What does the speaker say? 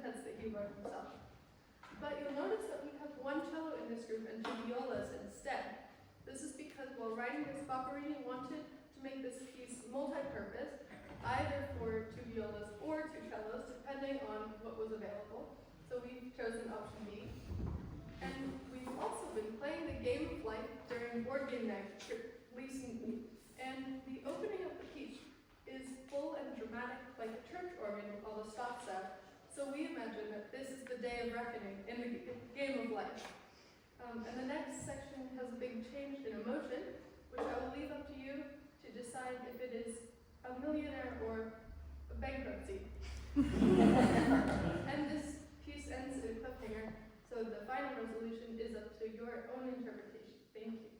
quintets that he wrote himself. But you'll notice that we have one cello in this group and two violas instead. This is because while writing this, Boccherini wanted to make this piece multi-purpose, either for two violas or two cellos, depending on what was available. So we've chosen option B. And we've also been playing the game of life during board game night recently. And the opening of the piece is full and dramatic like a church organ with all the stops out. So we imagine that this is the day of reckoning in the game of life. And the next section has a big change in emotion, which I will leave up to you to decide if it is a millionaire or a bankruptcy. And this piece ends in a cliffhanger, so the final resolution is up to your own interpretation. Thank you.